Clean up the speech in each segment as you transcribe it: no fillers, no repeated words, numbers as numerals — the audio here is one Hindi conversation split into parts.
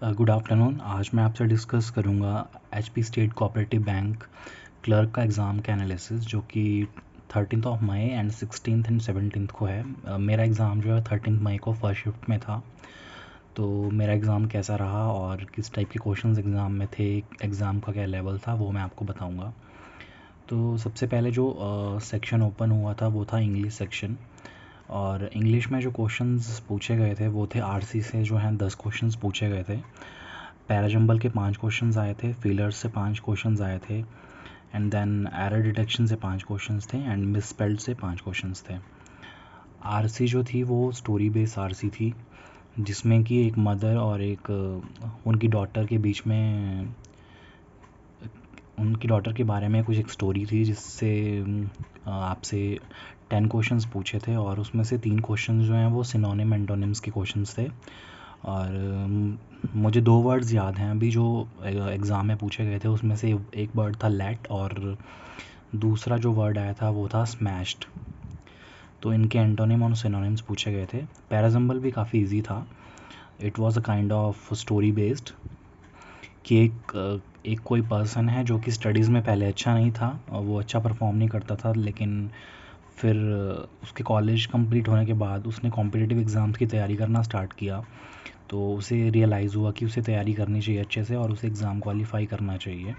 Good afternoon. आज मैं आपसे डिस्कस करूंगा HP state cooperative bank clerk का एग्ज़ाम का एनालिसिस, जो कि 13 मई एंड 16 एंड 17 को है। मेरा एग्ज़ाम जो है 13 मई को फर्स्ट शिफ्ट में था। तो मेरा एग्ज़ाम कैसा रहा और किस टाइप के क्वेश्चंस एग्ज़ाम में थे, एग्ज़ाम का क्या लेवल था, वो मैं आपको बताऊंगा। तो सबसे पहले जो सेक्शन ओपन हुआ था वो था इंग्लिश सेक्शन। और इंग्लिश में जो क्वेश्चंस पूछे गए थे वो थे आरसी से, जो हैं 10 क्वेश्चंस पूछे गए थे। पैराजंबल के 5 क्वेश्चंस आए थे, फिलर्स से 5 क्वेश्चंस आए थे, एंड देन एरर डिटेक्शन से 5 क्वेश्चंस थे, एंड मिसस्पेल्ड से 5 क्वेश्चंस थे। आरसी जो थी वो स्टोरी बेस्ड आरसी थी, जिसमें कि एक मदर और एक उनकी डॉटर के बीच में, उनकी डॉटर के बारे में कुछ एक स्टोरी थी, जिससे आपसे 10 क्वेश्चंस पूछे थे, और उसमें से 3 क्वेश्चंस जो हैं वो सिनोनिम एंटोनिम्स के क्वेश्चंस थे। और मुझे 2 वर्ड्स याद हैं अभी जो एग्ज़ाम में पूछे गए थे। उसमें से एक वर्ड था लेट, और दूसरा जो वर्ड आया था वो था स्मैश्ड। तो इनके एंटोनिम और सिनोनिम्स पूछे गए थे। पैराजंबल भी काफ़ी इजी था। It was a kind of story based, कि एक कोई पर्सन है जो कि स्टडीज़ में पहले अच्छा नहीं था और वो अच्छा परफॉर्म नहीं करता था, लेकिन फिर उसके कॉलेज कंप्लीट होने के बाद उसने कॉम्पिटिटिव एग्ज़ाम्स की तैयारी करना स्टार्ट किया। तो उसे रियलाइज़ हुआ कि उसे तैयारी करनी चाहिए अच्छे से, और उसे एग्ज़ाम क्वालिफाई करना चाहिए।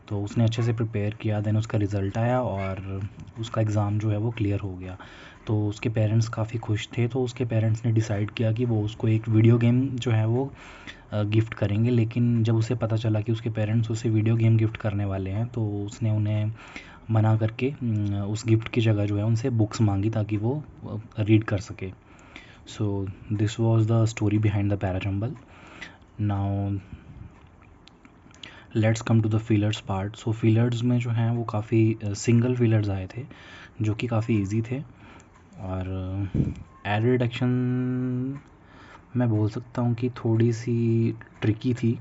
तो उसने अच्छे से प्रिपेयर किया, देन उसका रिज़ल्ट आया और उसका एग्ज़ाम जो है वो क्लियर हो गया। तो उसके पेरेंट्स काफ़ी खुश थे। तो उसके पेरेंट्स ने डिसाइड किया कि वो उसको एक वीडियो गेम जो है वो गिफ्ट करेंगे। लेकिन जब उसे पता चला कि उसके पेरेंट्स उसे वीडियो गेम गिफ्ट करने वाले हैं, तो उसने उन्हें मना करके उस गिफ्ट की जगह जो है उनसे बुक्स मांगी, ताकि वो रीड कर सके। So this was the story behind the parajumble. Now let's come to the fillers part. So fillers में जो हैं वो काफ़ी सिंगल फीलर्स आए थे, जो कि काफ़ी इजी थे। और एरर डिटेक्शन मैं बोल सकता हूँ कि थोड़ी सी ट्रिकी थी।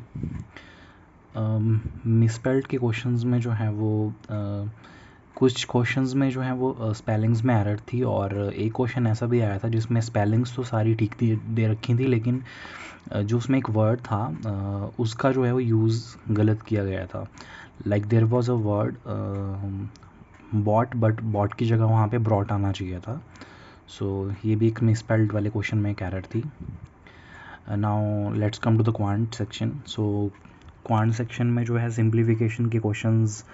मिसस्पेल्ड के क्वेश्चंस में जो है वो कुछ क्वेश्चंस में जो है वो स्पेलिंग्स में एरर थी, और एक क्वेश्चन ऐसा भी आया था जिसमें स्पेलिंग्स तो सारी ठीक थी, दे रखी थी, लेकिन जो उसमें एक वर्ड था उसका जो है वो यूज़ गलत किया गया था। Like there was a word bot, but bot की जगह वहाँ पे ब्रॉट आना चाहिए था। सो ये भी एक मिसस्पेल्ड वाले क्वेश्चन में एक एरर थी। Now let's come to the quant section. So quant section में जो है सिंप्लीफिकेशन के क्वेश्चंस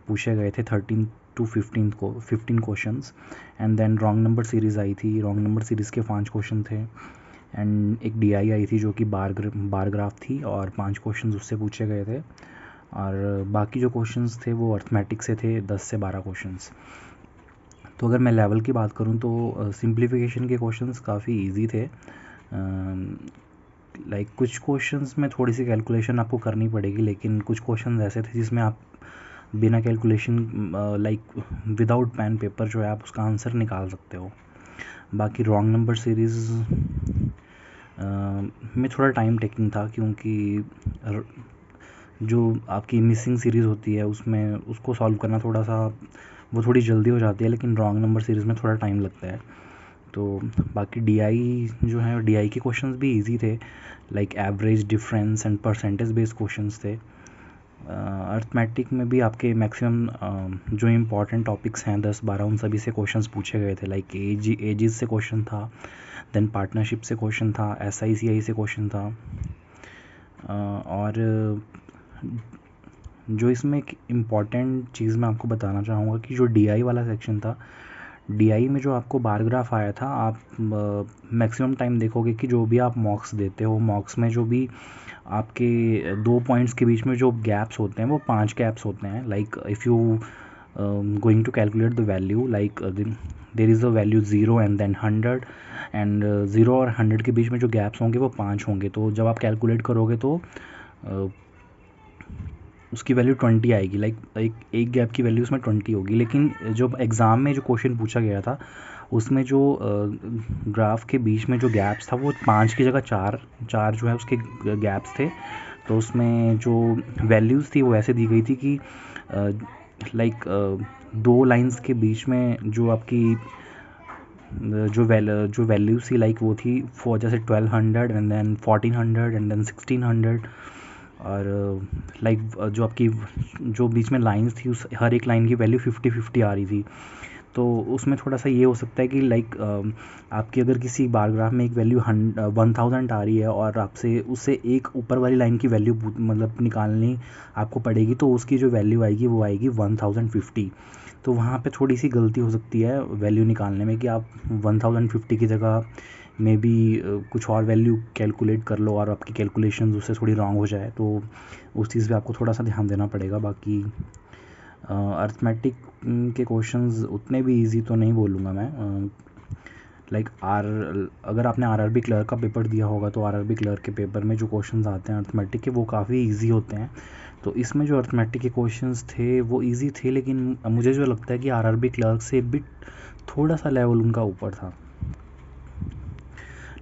पूछे गए थे 13 to 15 questions, and then wrong number series आई थी। रॉन्ग नंबर सीरीज़ के 5 क्वेश्चन थे, एंड एक डीआई आई थी जो कि बार ग्राफ थी, और 5 क्वेश्चंस उससे पूछे गए थे। और बाकी जो क्वेश्चंस थे वो अर्थमेटिक से थे, 10 से 12 क्वेश्चंस। तो अगर मैं लेवल की बात करूं तो सिंप्लीफिकेशन के क्वेश्चंस काफ़ी इजी थे। लाइक कुछ क्वेश्चंस में थोड़ी सी कैलकुलेशन आपको करनी पड़ेगी, लेकिन कुछ क्वेश्चंस ऐसे थे जिसमें आप बिना calculation, like without pen paper जो है आप उसका आंसर निकाल सकते हो। बाकी रॉन्ग नंबर सीरीज़ में थोड़ा टाइम टेकिंग था, क्योंकि जो आपकी मिसिंग सीरीज़ होती है उसमें उसको सॉल्व करना थोड़ा सा, वो थोड़ी जल्दी हो जाती है, लेकिन रॉन्ग नंबर सीरीज़ में थोड़ा टाइम लगता है। तो बाकी डीआई जो है, डीआई के क्वेश्चंस भी इजी थे, like average, difference and percentage based questions थे। अर्थमेटिक में भी आपके मैक्सिमम जो इम्पॉर्टेंट टॉपिक्स हैं 10-12, उन सभी से क्वेश्चंस पूछे गए थे। लाइक एजेस से क्वेश्चन था, देन पार्टनरशिप से क्वेश्चन था, एसआईसीआई से क्वेश्चन था। और जो इसमें एक इम्पॉर्टेंट चीज़ मैं आपको बताना चाहूँगा कि जो डीआई वाला सेक्शन था, डीआई में जो आपको बार ग्राफ आया था, आप मैक्सिमम टाइम देखोगे कि जो भी आप मॉक्स देते हो, मॉक्स में जो भी आपके 2 पॉइंट्स के बीच में जो गैप्स होते हैं वो 5 गैप्स होते हैं। Like if you going to calculate the value, like there is a value 0 and then 100, and 0 और 100 के बीच में जो गैप्स होंगे वो 5 होंगे। तो जब आप कैलकुलेट करोगे तो उसकी वैल्यू 20 आएगी। लाइक एक गैप की वैल्यू उसमें 20 होगी। लेकिन जो एग्ज़ाम में जो क्वेश्चन पूछा गया था उसमें जो ग्राफ के बीच में जो गैप्स था वो 5 की जगह 4 जो है उसके गैप्स थे। तो उसमें जो वैल्यूज़ थी वो ऐसे दी गई थी कि लाइक 2 लाइंस के बीच में जो आपकी जो वैल्यू थी लाइक वो थी फॉर जैसे 1200 एंड देन 1400 एंड देन 1600 और लाइक जो आपकी जो बीच में लाइंस थी उस हर एक लाइन की वैल्यू 50-50 आ रही थी। तो उसमें थोड़ा सा ये हो सकता है कि लाइक आपकी अगर किसी बार ग्राफ में एक वैल्यू 1000 आ रही है और आपसे उससे एक ऊपर वाली लाइन की वैल्यू मतलब निकालनी आपको पड़ेगी, तो उसकी जो वैल्यू आएगी वो आएगी 1050। तो वहाँ पे थोड़ी सी गलती हो सकती है वैल्यू निकालने में कि आप 1050 की जगह मे बी कुछ और वैल्यू कैलकुलेट कर लो और आपकी कैलकुलेशन उससे थोड़ी रॉन्ग हो जाए, तो उस चीज़ पे आपको थोड़ा सा ध्यान देना पड़ेगा। बाकी अर्थमेटिक के क्वेश्चंस उतने भी इजी तो नहीं बोलूँगा मैं। लाइक अगर आपने आरआरबी क्लर्क का पेपर दिया होगा तो आरआरबी क्लर्क के पेपर में जो क्वेश्चंस आते हैं अर्थमेटिक के वो काफ़ी इजी होते हैं। तो इसमें जो अर्थमेटिक के क्वेश्चंस थे वो इजी थे, लेकिन मुझे जो लगता है कि आरआरबी क्लर्क से बिट थोड़ा सा लेवल उनका ऊपर था।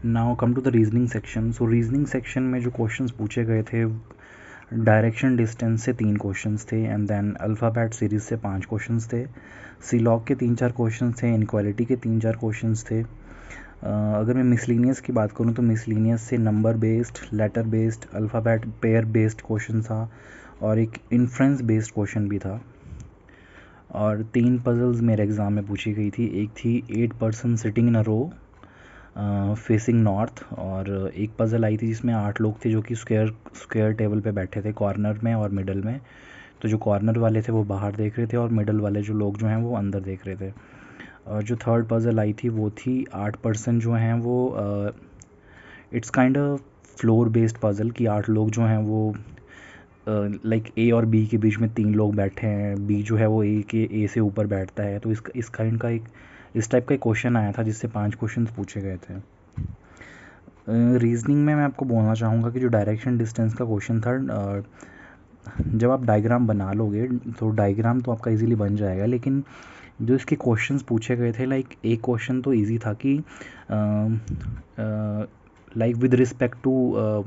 Now come to the reasoning section. So reasoning section में जो क्वेश्चंस पूछे गए थे, डायरेक्शन डिस्टेंस से 3 क्वेश्चंस थे एंड देन अल्फ़ाबेट सीरीज़ से 5 क्वेश्चंस थे। सीलॉग के 3-4 क्वेश्चंस थे, इनक्वालिटी के 3-4 क्वेश्चंस थे। अगर मैं मिसलिनियस की बात करूँ तो मिसलिनियस से number based, letter based, alphabet pair based question था और एक इन्फ्रेंस बेस्ड क्वेश्चन भी था। और 3 पजल्स मेरे एग्ज़ाम में पूछी गई थी। एक थी 8 person sitting in a row facing north, और एक पज़ल आई थी जिसमें 8 लोग थे जो कि स्क्वायर टेबल पे बैठे थे कॉर्नर में और मिडल में। तो जो कॉर्नर वाले थे वो बाहर देख रहे थे और मिडल वाले जो लोग जो हैं वो अंदर देख रहे थे। और जो थर्ड पज़ल आई थी वो थी 8 पर्सन जो हैं वो it's kind of floor based puzzle कि 8 लोग जो हैं वो लाइक ए और बी के बीच में 3 लोग बैठे हैं, बी जो है वो ए से ऊपर बैठता है। तो इस काइंड का इस टाइप का एक क्वेश्चन आया था जिससे 5 क्वेश्चन पूछे गए थे। रीजनिंग में मैं आपको बोलना चाहूँगा कि जो डायरेक्शन डिस्टेंस का क्वेश्चन था, जब आप डायग्राम बना लोगे तो डायग्राम तो आपका इजीली बन जाएगा, लेकिन जो इसके क्वेश्चंस पूछे गए थे, लाइक एक क्वेश्चन तो इजी था कि like with respect to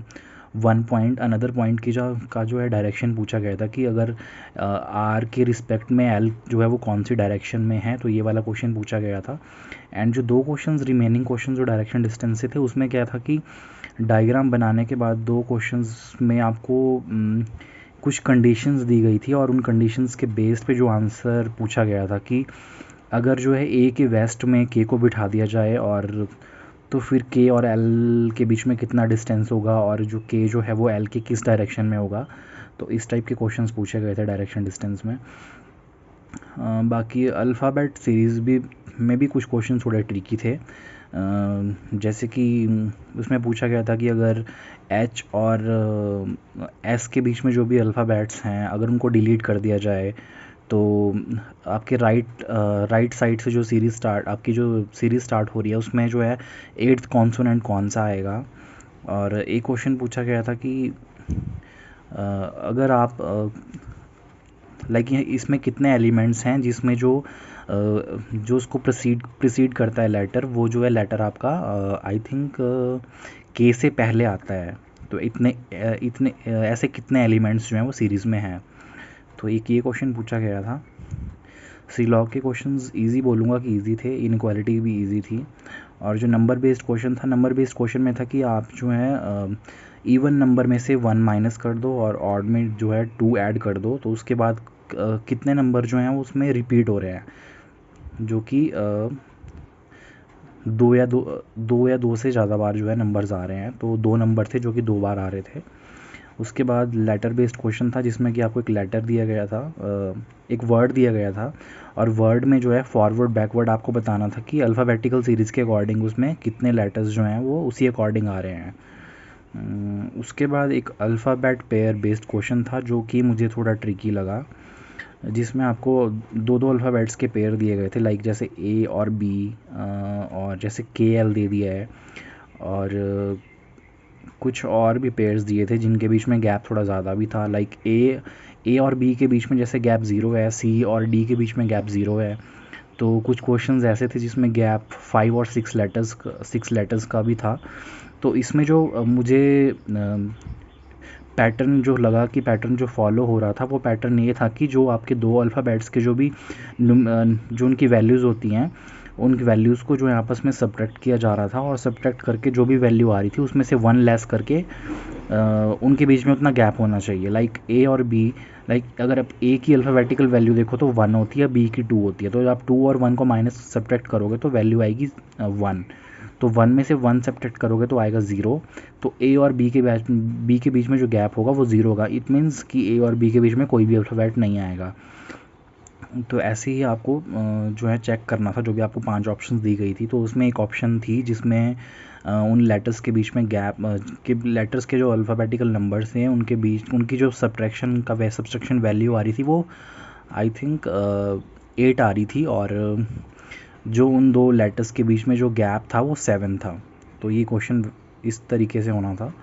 1 point another point की जो है डायरेक्शन पूछा गया था कि अगर आर के रिस्पेक्ट में एल जो है वो कौन सी डायरेक्शन में है, तो ये वाला क्वेश्चन पूछा गया था। एंड जो 2 क्वेश्चंस रिमेनिंग क्वेश्चन जो डायरेक्शन डिस्टेंस से थे उसमें क्या था कि डायग्राम बनाने के बाद 2 क्वेश्चंस में आपको कुछ कंडीशंस दी गई थी और उन कंडीशंस के बेस पे जो आंसर पूछा गया था कि अगर जो है ए के वेस्ट में के को बिठा दिया जाए और तो फिर के और एल के बीच में कितना डिस्टेंस होगा और जो के जो है वो एल के किस डायरेक्शन में होगा। तो इस टाइप के क्वेश्चंस पूछे गए थे डायरेक्शन डिस्टेंस में। बाकी अल्फ़ाबेट सीरीज़ में भी कुछ क्वेश्चन थोड़े ट्रिकी थे। जैसे कि उसमें पूछा गया था कि अगर एच और एस के बीच में जो भी अल्फ़ाबेट्स हैं अगर उनको डिलीट कर दिया जाए तो आपके राइट साइड से जो आपकी जो सीरीज़ स्टार्ट हो रही है उसमें जो है 8th कॉन्सोनेंट कौन सा आएगा। और एक क्वेश्चन पूछा गया था कि अगर आप लाइक इसमें कितने एलिमेंट्स हैं जिसमें जो उसको प्रीसीड करता है लेटर, वो जो है लेटर आपका आई थिंक के से पहले आता है। तो इतने ऐसे कितने एलिमेंट्स जो हैं वो सीरीज़ में हैं। तो एक ये क्वेश्चन पूछा गया था। सीलॉग के क्वेश्चंस इजी बोलूँगा कि इजी थे, इनक्वालिटी भी इजी थी। और जो नंबर बेस्ड क्वेश्चन था, नंबर बेस्ड क्वेश्चन में था कि आप जो है इवन नंबर में से 1 माइनस कर दो और ऑड में जो है 2 ऐड कर दो, तो उसके बाद कितने नंबर जो हैं उसमें रिपीट हो रहे हैं, जो कि 2 या 2 से ज़्यादा बार जो है नंबर्स आ रहे हैं। तो 2 नंबर थे जो कि 2 बार आ रहे थे। उसके बाद लेटर बेस्ड क्वेश्चन था जिसमें कि आपको एक लेटर दिया गया था, एक वर्ड दिया गया था और वर्ड में जो है फॉरवर्ड बैकवर्ड आपको बताना था कि अल्फ़ाबेटिकल सीरीज़ के अकॉर्डिंग उसमें कितने लेटर्स जो हैं वो उसी अकॉर्डिंग आ रहे हैं। उसके बाद एक अल्फ़ाबेट पेयर बेस्ड क्वेश्चन था जो कि मुझे थोड़ा ट्रिकी लगा, जिसमें आपको 2 अल्फ़ाबेट्स के पेयर दिए गए थे, लाइक जैसे ए और बी, और जैसे के एल दे दिया है और कुछ और भी पेयर्स दिए थे जिनके बीच में गैप थोड़ा ज़्यादा भी था, लाइक ए और बी के बीच में जैसे गैप 0 है, सी और डी के बीच में गैप 0 है। तो कुछ क्वेश्चंस ऐसे थे जिसमें गैप 5 और 6 लेटर्स का भी था। तो इसमें जो मुझे पैटर्न जो लगा कि पैटर्न जो फॉलो हो रहा था वो पैटर्न ये था कि जो आपके 2 अल्फ़ाबेट्स के जो उनकी वैल्यूज़ होती हैं उनकी वैल्यूज़ को जो है आपस में सब्ट्रैक्ट किया जा रहा था, और सब्ट्रैक्ट करके जो भी वैल्यू आ रही थी उसमें से 1 लेस करके उनके बीच में उतना गैप होना चाहिए। लाइक ए और बी, लाइक अगर आप ए की अल्फ़ाबेटिकल वैल्यू देखो तो 1 होती है, बी की 2 होती है, तो जब आप 2 और 1 को माइनस सब्ट्रैक्ट करोगे तो वैल्यू आएगी 1। तो 1 में से 1 सब्ट्रैक्ट करोगे तो आएगा 0। तो ए और बी के बीच में जो गैप होगा वो 0 होगा। इट मीन्स कि ए और बी के बीच में कोई भी अल्फ़ाबेट नहीं आएगा। तो ऐसे ही आपको जो है चेक करना था। जो भी आपको 5 ऑप्शंस दी गई थी, तो उसमें एक ऑप्शन थी जिसमें उन लेटर्स के बीच में गैप के लेटर्स के जो अल्फ़ाबेटिकल नंबर्स हैं उनके बीच उनकी जो सब्ट्रैक्शन वैल्यू आ रही थी वो आई थिंक 8 आ रही थी, और जो उन दो लेटर्स के बीच में जो गैप था वो 7 था। तो ये क्वेश्चन इस तरीके से होना था।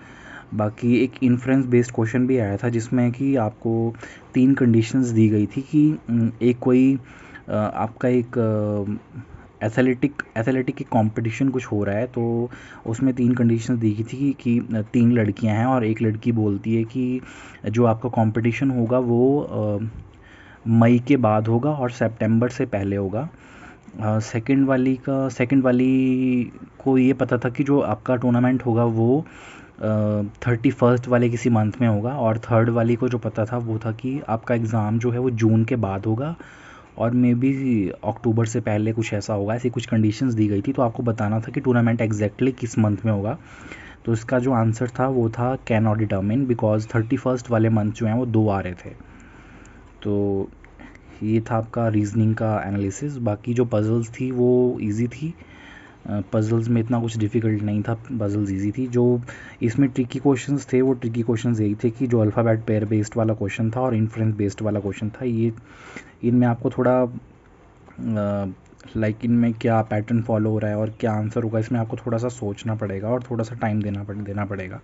बाकी एक इन्फ्रेंस बेस्ड क्वेश्चन भी आया था जिसमें कि आपको 3 कंडीशंस दी गई थी कि एक कोई आपका एक एथलेटिक की कंपटीशन कुछ हो रहा है, तो उसमें 3 कंडीशंस दी गई थी कि 3 लड़कियां हैं और एक लड़की बोलती है कि जो आपका कंपटीशन होगा वो मई के बाद होगा और सितंबर से पहले होगा। सेकंड वाली को ये पता था कि जो आपका टूर्नामेंट होगा वो 31 वाले किसी मंथ में होगा, और थर्ड वाली को जो पता था वो था कि आपका एग्ज़ाम जो है वो जून के बाद होगा और मे बी अक्टूबर से पहले कुछ ऐसा होगा। ऐसी कुछ कंडीशंस दी गई थी, तो आपको बताना था कि टूर्नामेंट एग्जैक्टली किस मंथ में होगा। तो इसका जो आंसर था वो था कैन नॉट डिटर्मिन, बिकॉज 31 वाले मंथ जो हैं वो 2 आ रहे थे। तो ये था आपका रीजनिंग का एनालिसिस। बाकी जो पजल्स थी वो इजी थी, पजल्स में इतना कुछ डिफ़िकल्ट नहीं था, पजल्स इजी थी। जो इसमें ट्रिकी क्वेश्चंस थे वो ट्रिकी क्वेश्चंस यही थे कि जो अल्फ़ाबेट पेयर बेस्ड वाला क्वेश्चन था और इन्फ्रेंस बेस्ड वाला क्वेश्चन था, ये इनमें आपको थोड़ा लाइक इनमें क्या पैटर्न फॉलो हो रहा है और क्या आंसर होगा, इसमें आपको थोड़ा सा सोचना पड़ेगा और थोड़ा सा टाइम देना पड़ेगा।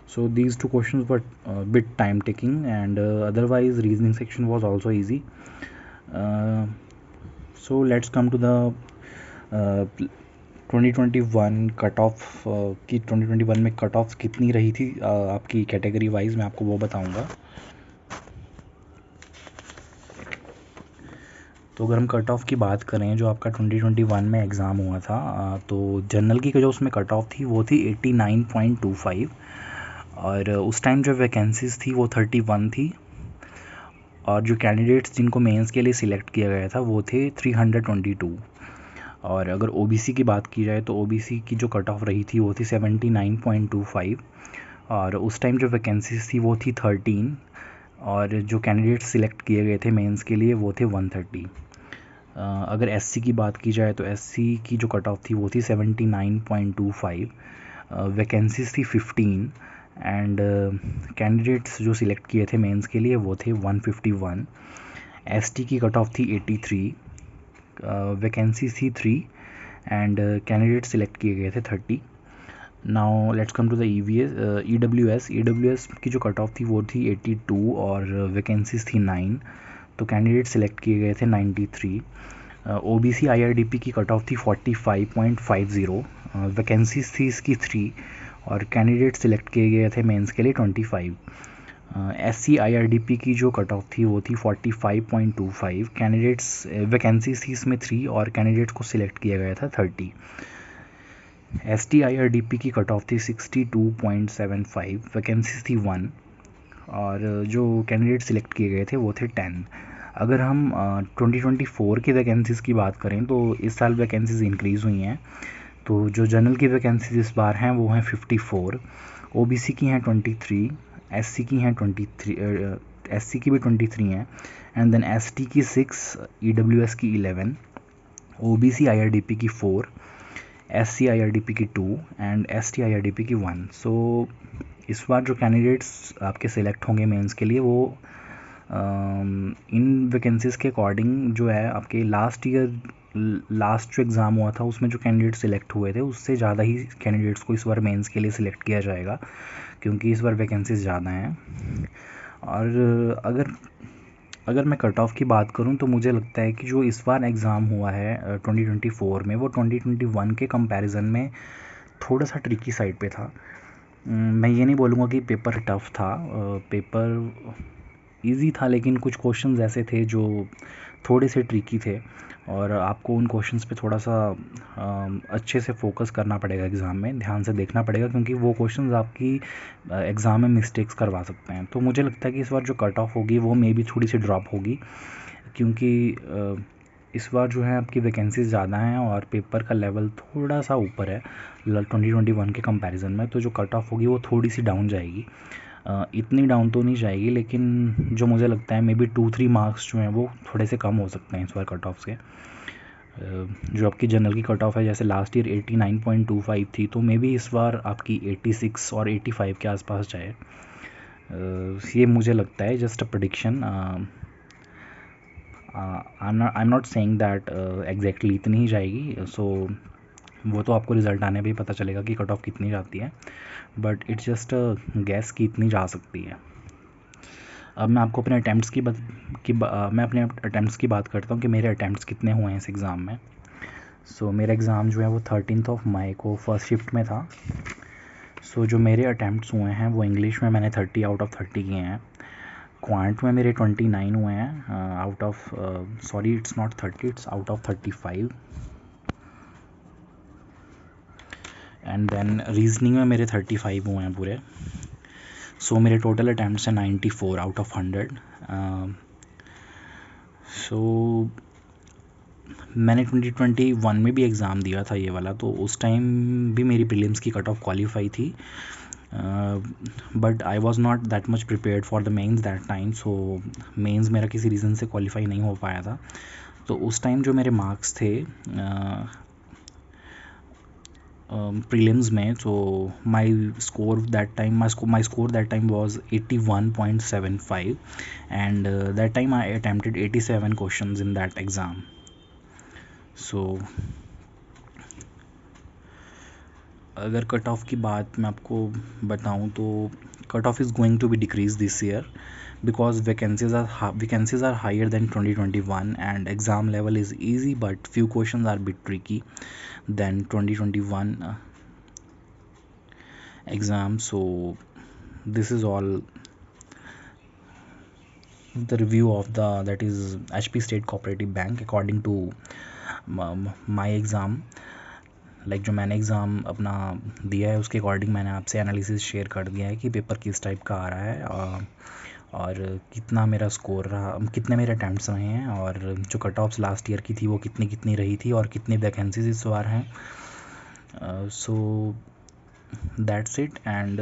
So these two questions were bit time taking, and otherwise reasoning section was also easy. So let's come to the 2021 cut off कि 2021 में कट ऑफ कितनी रही थी आपकी कैटेगरी वाइज, मैं आपको वो बताऊंगा। तो अगर हम कट ऑफ की बात करें जो आपका 2021 में एग्ज़ाम हुआ था, तो जनरल की जो उसमें कट ऑफ थी वो थी 89.25, और उस टाइम जो वैकेंसीज़ थी वो 31 थी, और जो कैंडिडेट्स जिनको मेंस के लिए सिलेक्ट किया गया था वो थे 322। और अगर ओबीसी की बात की जाए तो ओबीसी की जो कट ऑफ रही थी वो थी 79.25, और उस टाइम जो वैकेंसीज थी वो थी 13, और जो कैंडिडेट्स सिलेक्ट किए गए थे मेंस के लिए वो थे 130। अगर एससी की बात की जाए तो एससी की जो कट ऑफ थी वो थी 79.25, वैकेंसीज थी 15, एंड कैंडिडेट्स जो सिलेक्ट किए थे मेंस के लिए वो थे 151। एसटी की कट ऑफ थी 83, वैकेंसीज थी 3, एंड कैंडिडेट सिलेक्ट किए गए थे 30। Now let's come to the EWS की जो कट ऑफ थी वो थी 82 और वैकेंसीज थी 9, तो कैंडिडेट सिलेक्ट किए गए थे 93। ओबीसी आईआरडीपी की कट ऑफ थी 45.50, वैकेंसीज थी इसकी 3 और कैंडिडेट सिलेक्ट किए गए थे मेंस के लिए 25। एससी आईआरडीपी की जो कट ऑफ थी वो थी 45.25, कैंडिडेट्स वैकेंसीज थी इसमें 3 और कैंडिडेट्स को सिलेक्ट किया गया था 30। एसटी आईआरडीपी की कट ऑफ थी 62.75, वैकेंसीज थी 1 और जो कैंडिडेट सिलेक्ट किए गए थे वो थे 10। अगर हम 2024 की वैकेंसीज़ की बात करें तो इस साल वैकेंसीज़ इंक्रीज़ हुई हैं। तो जो जनरल की वैकेंसीज इस बार हैं वो हैं 54, ओबीसी की हैं 23, एससी की हैं 23, एससी की भी 23 हैं, एंड देन एसटी की 6, ईडब्ल्यूएस की 11, ओबीसी आईआरडीपी की 4, एससी आईआरडीपी की 2 एंड एसटी आईआरडीपी की 1। सो इस बार जो कैंडिडेट्स आपके सिलेक्ट होंगे मेंस के लिए वो इन वैकेंसीज़ के अकॉर्डिंग जो है आपके लास्ट जो एग्ज़ाम हुआ था उसमें जो कैंडिडेट सिलेक्ट हुए थे उससे ज़्यादा ही कैंडिडेट्स को इस बार मेंस के लिए सिलेक्ट किया जाएगा, क्योंकि इस बार वैकेंसीज ज़्यादा हैं। और अगर मैं कट ऑफ की बात करूं तो मुझे लगता है कि जो इस बार एग्ज़ाम हुआ है 2024 में वो 2021 के कंपैरिजन में थोड़ा सा ट्रिकी साइड पे था। मैं ये नहीं बोलूँगा कि पेपर टफ़ था, पेपर इजी था, लेकिन कुछ क्वेश्चंस ऐसे थे जो थोड़े से ट्रिकी थे और आपको उन क्वेश्चंस पे थोड़ा सा अच्छे से फोकस करना पड़ेगा, एग्ज़ाम में ध्यान से देखना पड़ेगा, क्योंकि वो क्वेश्चंस आपकी एग्ज़ाम में मिस्टेक्स करवा सकते हैं। तो मुझे लगता है कि इस बार जो कट ऑफ होगी वो मे बी थोड़ी सी ड्रॉप होगी, क्योंकि इस बार जो है आपकी वैकेंसीज ज़्यादा हैं और पेपर का लेवल थोड़ा सा ऊपर है 2021 के कंपैरिजन में। तो जो कट ऑफ होगी वो थोड़ी सी डाउन जाएगी, इतनी डाउन तो नहीं जाएगी, लेकिन जो मुझे लगता है मे बी 2-3 मार्क्स जो हैं वो थोड़े से कम हो सकते हैं इस बार कट ऑफ से। जो आपकी जनरल की कट ऑफ है, जैसे लास्ट ईयर 89.25 थी, तो मे बी इस बार आपकी 86 और 85 के आसपास जाए, ये मुझे लगता है, just a prediction. I am not saying that exactly इतनी ही जाएगी, सो वो तो आपको रिज़ल्ट आने पे ही पता चलेगा कि कट ऑफ कितनी जाती है, बट इट्स जस्ट गैस कि इतनी जा सकती है। अब मैं आपको अपने अटैम्प्ट्स मैं अपने अटैम्प्ट्स की बात करता हूँ कि मेरे अटैम्प्ट्स कितने हुए हैं इस एग्ज़ाम में। सो मेरा एग्ज़ाम जो है वो 13 मई को फर्स्ट शिफ्ट में था। सो जो मेरे अटैम्प्ट्स हुए हैं वो इंग्लिश में मैंने 30 आउट ऑफ 30 किए हैं, क्वांट में मेरे 29 हुए हैं out of sorry it's not 30, it's out of 35, and then reasoning में मेरे 35 हुए हैं पूरे। सो मेरे टोटल अटैम्प्ट्स हैं 94 आउट ऑफ 100। सो मैंने 2021 में भी एग्ज़ाम दिया था ये वाला, तो उस टाइम भी मेरी प्रीलिम्स की कट ऑफ क्वालिफाई थी, but I was not that much prepared for the mains that time. So mains मेरा किसी रीज़न से क्वालिफाई नहीं हो पाया था। तो उस टाइम जो मेरे मार्क्स थे प्रीलिम्स में, so my score that time my score that time was 81.75, and that time I attempted 87 questions in that exam. So अगर कट ऑफ की बात मैं आपको बताऊं तो cut off is going to be decrease this year because vacancies are higher than 2021 and exam level is easy, but few questions are a bit tricky than 2021 exam. So this is all the review of that is HP State Cooperative Bank according to my exam, like जो मैंने एग्ज़ाम अपना दिया है उसके अकॉर्डिंग मैंने आपसे एनालिसिस शेयर कर दिया है कि पेपर किस टाइप का आ रहा है और कितना मेरा स्कोर रहा, कितने मेरे अटैम्प्ट्स रहे हैं, और जो कट ऑफ्स लास्ट ईयर की थी वो कितनी रही थी, और कितनी वैकेंसीज इस बार हैं। So that's it. एंड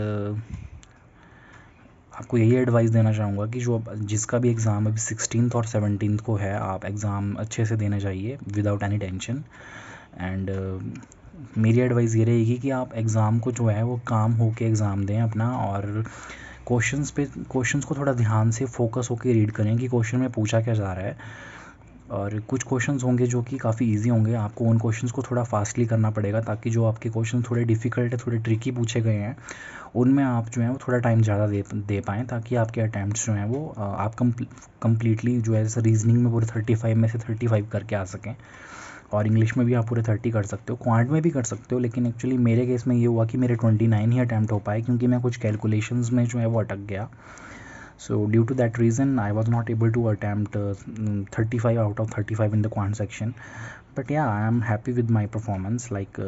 आपको यही एडवाइस देना चाहूँगा कि जो जिसका भी एग्ज़ाम अभी 16 और 17 को है, आप एग्ज़ाम अच्छे से देने जाइए विदाउट एनी टेंशन। एंड मेरी एडवाइस ये रहेगी कि आप एग्ज़ाम को जो है वो काम होके एग्ज़ाम दें अपना, और क्वेश्चंस को थोड़ा ध्यान से फोकस होके रीड करें कि क्वेश्चन में पूछा क्या जा रहा है। और कुछ क्वेश्चंस होंगे जो कि काफ़ी इजी होंगे, आपको उन क्वेश्चंस को थोड़ा फास्टली करना पड़ेगा, ताकि जो आपके क्वेश्चन थोड़े डिफ़िकल्ट है, थोड़े ट्रिकी पूछे गए हैं, उनमें आप जो है वो थोड़ा टाइम ज़्यादा दे पाएँ, ताकि आपके अटैम्प्ट्स जो हैं वो आप कम्प्लीटली जो है रीजनिंग में पूरे 35 में से 35 करके आ सकें, और इंग्लिश में भी आप पूरे 30 कर सकते हो, क्वांट में भी कर सकते हो। लेकिन एक्चुअली मेरे केस में ये हुआ कि मेरे 29 ही अटैम्प्ट हो पाए, क्योंकि मैं कुछ कैलकुलेशंस में जो है वो अटक गया। So due to that reason I was not able to attempt 35 out of 35 in the quant section, but yeah, I am happy with my performance, like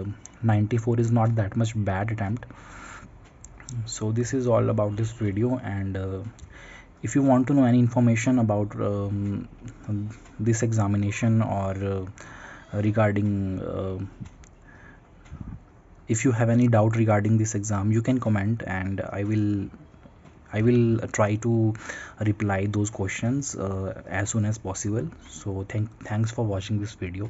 94 is not that much bad attempt. So this is all about this video, and if you want to know any information about this examination, or regarding if you have any doubt regarding this exam, you can comment, and I will try to reply those questions as soon as possible. So thanks for watching this video.